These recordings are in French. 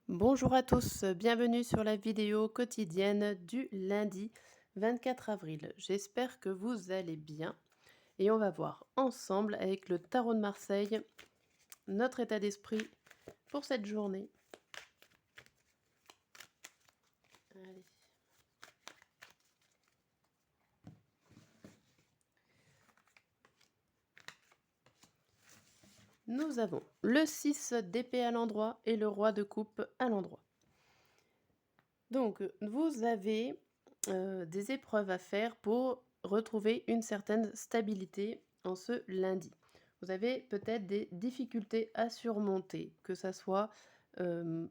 Bonjour à tous, bienvenue sur la vidéo quotidienne du lundi 24 avril. J'espère que vous allez bien et on va voir ensemble avec le tarot de Marseille notre état d'esprit pour cette journée. Allez. Nous avons le 6 d'épée à l'endroit et le roi de coupe à l'endroit. Donc vous avez des épreuves à faire pour retrouver une certaine stabilité en ce lundi. Vous avez peut-être des difficultés à surmonter, que ça soit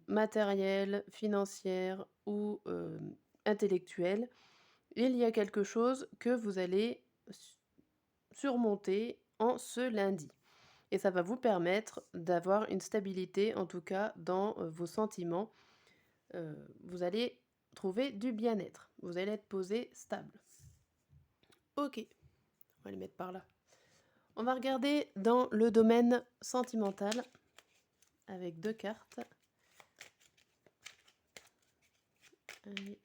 matérielles, financières ou intellectuelles. Il y a quelque chose que vous allez surmonter en ce lundi. Et ça va vous permettre d'avoir une stabilité, en tout cas, dans vos sentiments. Vous allez trouver du bien-être. Vous allez être posé stable. Ok, on va les mettre par là. On va regarder dans le domaine sentimental avec deux cartes. Allez.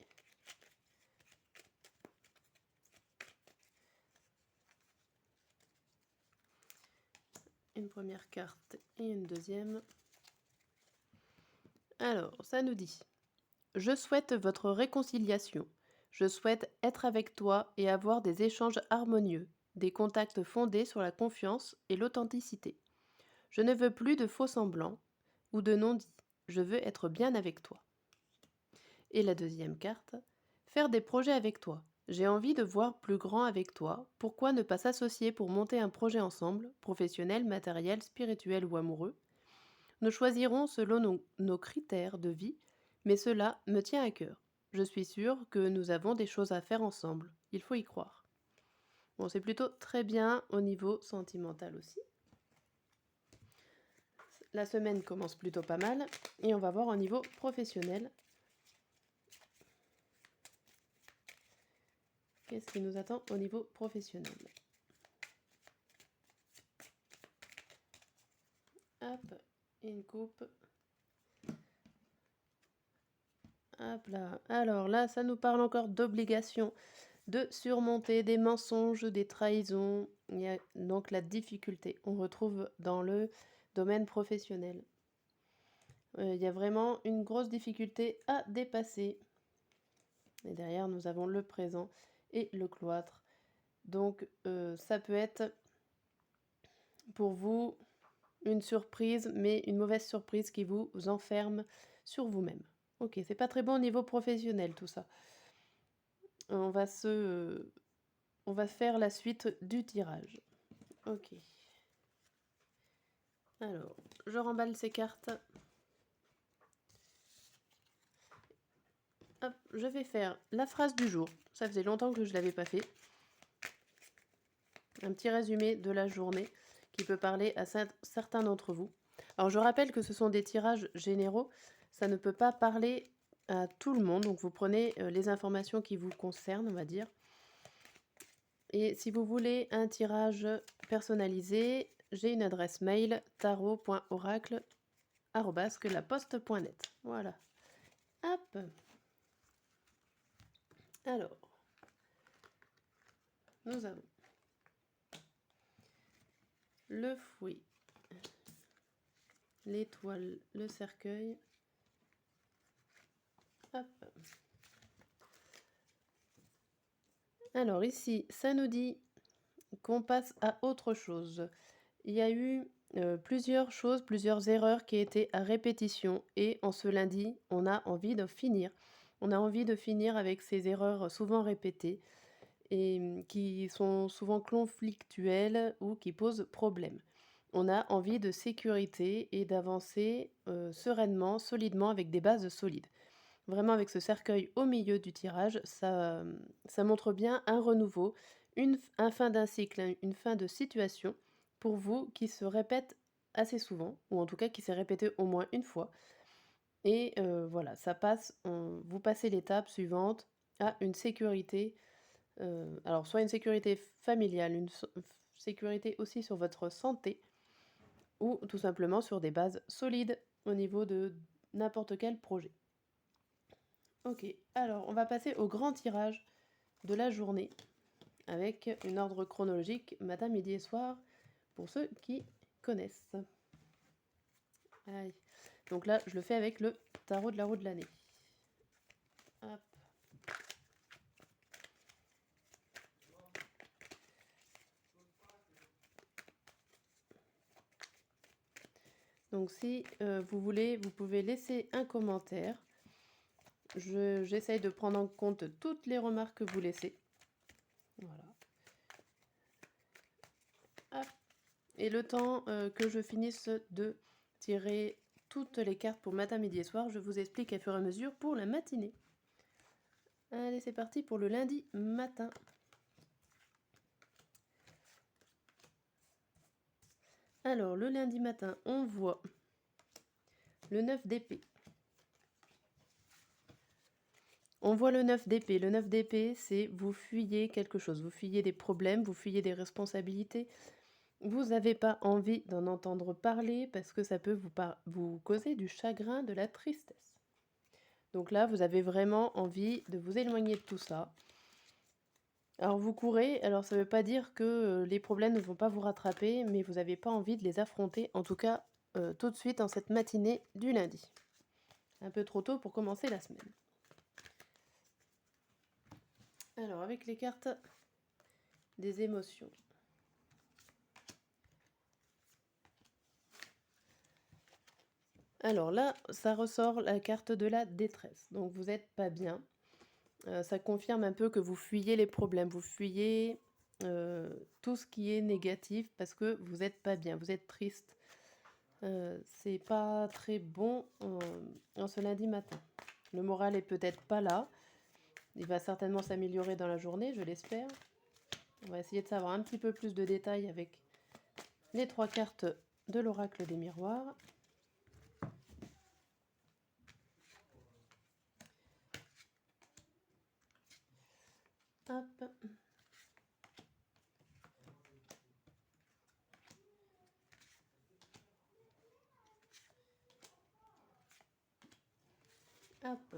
Une première carte et une deuxième. Alors, ça nous dit: je souhaite votre réconciliation. Je souhaite être avec toi et avoir des échanges harmonieux, des contacts fondés sur la confiance et l'authenticité. Je ne veux plus de faux semblants ou de non-dits. Je veux être bien avec toi. Et la deuxième carte: faire des projets avec toi. J'ai envie de voir plus grand avec toi. Pourquoi ne pas s'associer pour monter un projet ensemble, professionnel, matériel, spirituel ou amoureux? Nous choisirons selon nos critères de vie, mais cela me tient à cœur. Je suis sûre que nous avons des choses à faire ensemble. Il faut y croire. Bon, c'est plutôt très bien au niveau sentimental aussi. La semaine commence plutôt pas mal et on va voir au niveau professionnel. Qu'est-ce qui nous attend au niveau professionnel? Hop, une coupe. Hop là. Alors là, ça nous parle encore d'obligations, de surmonter des mensonges, des trahisons. Il y a donc la difficulté. On retrouve dans le domaine professionnel. Il y a vraiment une grosse difficulté à dépasser. Et derrière, nous avons le présent et le cloître. Donc, ça peut être pour vous une surprise, mais une mauvaise surprise qui vous enferme sur vous-même. Ok, c'est pas très bon au niveau professionnel tout ça. On va faire la suite du tirage. Ok. Alors, je remballe ces cartes. Hop, je vais faire la phrase du jour. Ça faisait longtemps que je ne l'avais pas fait. Un petit résumé de la journée qui peut parler à certains d'entre vous. Alors, je rappelle que ce sont des tirages généraux. Ça ne peut pas parler à tout le monde. Donc, vous prenez les informations qui vous concernent, on va dire. Et si vous voulez un tirage personnalisé, j'ai une adresse mail tarot.oracle@laposte.net. Voilà. Hop. Alors, nous avons le fouet, l'étoile, le cercueil. Hop. Alors ici, ça nous dit qu'on passe à autre chose. Il y a eu plusieurs choses, plusieurs erreurs qui étaient à répétition et en ce lundi, on a envie de finir. On a envie de finir avec ces erreurs souvent répétées et qui sont souvent conflictuelles ou qui posent problème. On a envie de sécurité et d'avancer sereinement, solidement, avec des bases solides. Vraiment avec ce cercueil au milieu du tirage, ça montre bien un renouveau, un fin d'un cycle, une fin de situation pour vous qui se répète assez souvent, ou en tout cas qui s'est répété au moins une fois. Et voilà, ça passe, vous passez l'étape suivante à une sécurité, alors soit une sécurité familiale, une sécurité aussi sur votre santé, ou tout simplement sur des bases solides au niveau n'importe quel projet. Ok, alors on va passer au grand tirage de la journée avec une ordre chronologique matin, midi et soir pour ceux qui connaissent. Aïe. Donc là, je le fais avec le tarot de la roue de l'année. Hop. Donc si vous voulez, vous pouvez laisser un commentaire. J'essaye de prendre en compte toutes les remarques que vous laissez. Voilà. Hop. Et le temps que je finisse de tirer toutes les cartes pour matin, midi et soir, je vous explique à fur et à mesure pour la matinée. Allez, c'est parti pour le lundi matin. Alors, le lundi matin, on voit le 9 d'épée. On voit le 9 d'épée. Le 9 d'épée, c'est vous fuyez quelque chose. Vous fuyez des problèmes, vous fuyez des responsabilités. Vous n'avez pas envie d'en entendre parler parce que ça peut vous causer du chagrin, de la tristesse. Donc là, vous avez vraiment envie de vous éloigner de tout ça. Alors vous courez, alors ça ne veut pas dire que les problèmes ne vont pas vous rattraper, mais vous n'avez pas envie de les affronter, en tout cas tout de suite en cette matinée du lundi. Un peu trop tôt pour commencer la semaine. Alors avec les cartes des émotions. Alors là, ça ressort la carte de la détresse. Donc vous n'êtes pas bien. Ça confirme un peu que vous fuyez les problèmes, vous fuyez tout ce qui est négatif parce que vous n'êtes pas bien, vous êtes triste. C'est pas très bon en ce lundi matin. Le moral est peut-être pas là. Il va certainement s'améliorer dans la journée, je l'espère. On va essayer de savoir un petit peu plus de détails avec les 3 cartes de l'oracle des miroirs. Hop. Hop.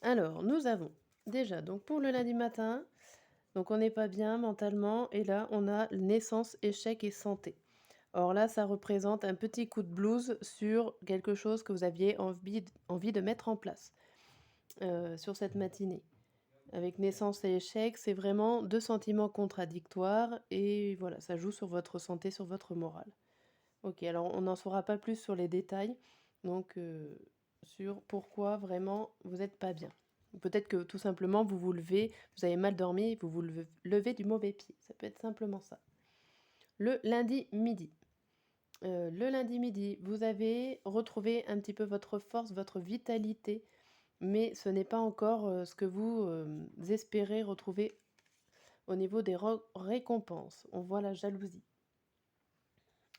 Alors, nous avons déjà, donc pour le lundi matin, donc on n'est pas bien mentalement, et là on a naissance, échec et santé. Or là, ça représente un petit coup de blues sur quelque chose que vous aviez envie de mettre en place sur cette matinée. Avec naissance et échec, c'est vraiment 2 sentiments contradictoires et voilà, ça joue sur votre santé, sur votre morale. Ok, alors on n'en saura pas plus sur les détails, donc sur pourquoi vraiment vous n'êtes pas bien. Peut-être que tout simplement vous vous levez, vous avez mal dormi, vous vous levez du mauvais pied. Ça peut être simplement ça. Le lundi midi. Le lundi midi, vous avez retrouvé un petit peu votre force, votre vitalité, mais ce n'est pas encore ce que vous espérez retrouver au niveau des récompenses. On voit la jalousie.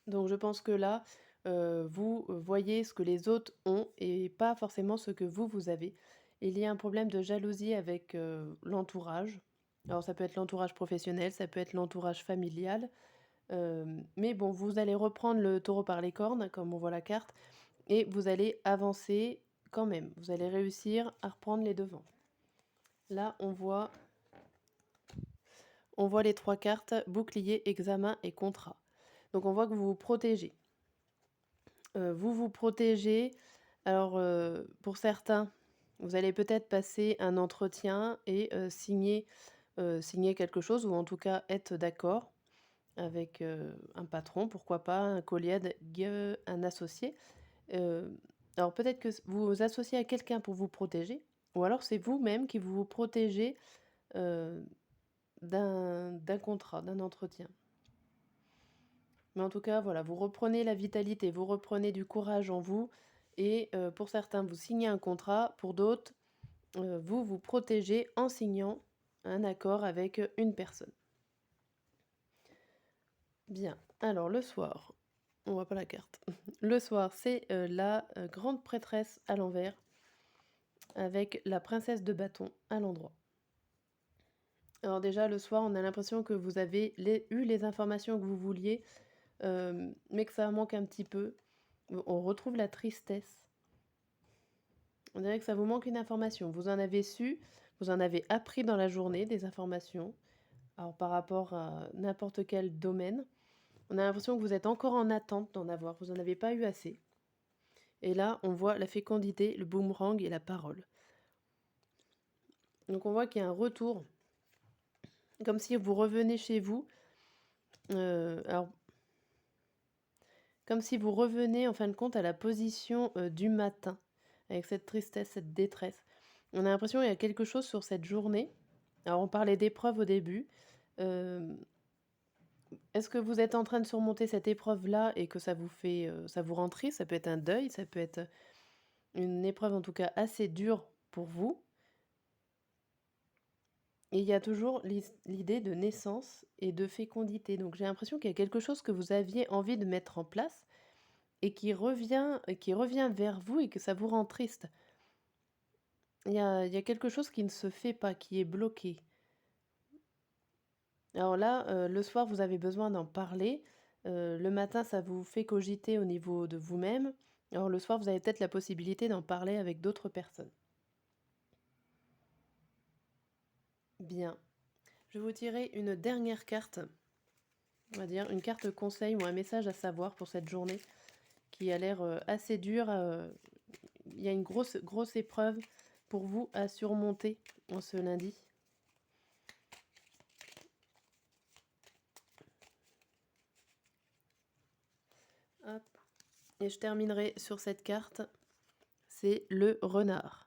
Donc je pense que là, vous voyez ce que les autres ont et pas forcément ce que vous avez. Il y a un problème de jalousie avec l'entourage. Alors ça peut être l'entourage professionnel, ça peut être l'entourage familial. Mais bon, vous allez reprendre le taureau par les cornes, comme on voit la carte, et vous allez avancer quand même. Vous allez réussir à reprendre les devants. Là, on voit les 3 cartes, bouclier, examen et contrat. Donc on voit que vous vous protégez. Vous vous protégez. Alors, pour certains, vous allez peut-être passer un entretien et signer quelque chose, ou en tout cas être d'accord avec un patron, pourquoi pas, un collègue, un associé. Alors peut-être que vous vous associez à quelqu'un pour vous protéger, ou alors c'est vous-même qui vous protégez d'un contrat, d'un entretien. Mais en tout cas, voilà, vous reprenez la vitalité, vous reprenez du courage en vous, et pour certains, vous signez un contrat, pour d'autres, vous vous protégez en signant un accord avec une personne. Bien, alors le soir, on voit pas la carte. Le soir, c'est la grande prêtresse à l'envers, avec la princesse de bâton à l'endroit. Alors déjà, le soir, on a l'impression que vous avez eu les informations que vous vouliez, mais que ça manque un petit peu. On retrouve la tristesse. On dirait que ça vous manque une information. Vous en avez su, vous en avez appris dans la journée des informations. Alors par rapport à n'importe quel domaine, on a l'impression que vous êtes encore en attente d'en avoir. Vous n'en avez pas eu assez. Et là, on voit la fécondité, le boomerang et la parole. Donc on voit qu'il y a un retour, comme si vous revenez chez vous. Alors, comme si vous revenez en fin de compte à la position du matin, avec cette tristesse, cette détresse. On a l'impression qu'il y a quelque chose sur cette journée. Alors on parlait d'épreuve au début. Euh, Est-ce que vous êtes en train de surmonter cette épreuve-là et que ça vous fait, ça vous rend triste? Ça peut être un deuil, ça peut être une épreuve en tout cas assez dure pour vous. Et il y a toujours l'idée de naissance et de fécondité. Donc j'ai l'impression qu'il y a quelque chose que vous aviez envie de mettre en place et qui revient vers vous et que ça vous rend triste. Il y a quelque chose qui ne se fait pas, qui est bloqué. Alors là, le soir, vous avez besoin d'en parler. Le matin, ça vous fait cogiter au niveau de vous-même. Alors le soir, vous avez peut-être la possibilité d'en parler avec d'autres personnes. Bien. Je vais vous tirer une dernière carte, on va dire une carte conseil ou un message à savoir pour cette journée qui a l'air assez dure. Il y a une grosse, grosse épreuve pour vous à surmonter en ce lundi. Hop. Et je terminerai sur cette carte. C'est le renard.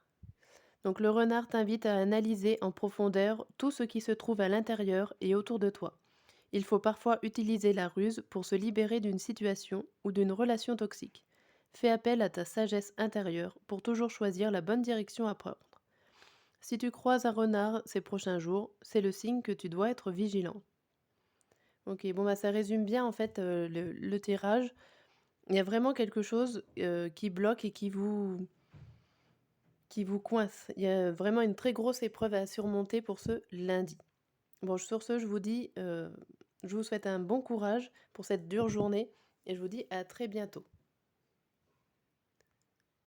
Donc le renard t'invite à analyser en profondeur tout ce qui se trouve à l'intérieur et autour de toi. Il faut parfois utiliser la ruse pour se libérer d'une situation ou d'une relation toxique. Fais appel à ta sagesse intérieure pour toujours choisir la bonne direction à prendre. Si tu croises un renard ces prochains jours, c'est le signe que tu dois être vigilant. Ok, bon bah ça résume bien en fait le tirage. Il y a vraiment quelque chose qui bloque et qui vous coince. Il y a vraiment une très grosse épreuve à surmonter pour ce lundi. Bon, sur ce, je vous dis, je vous souhaite un bon courage pour cette dure journée et je vous dis à très bientôt.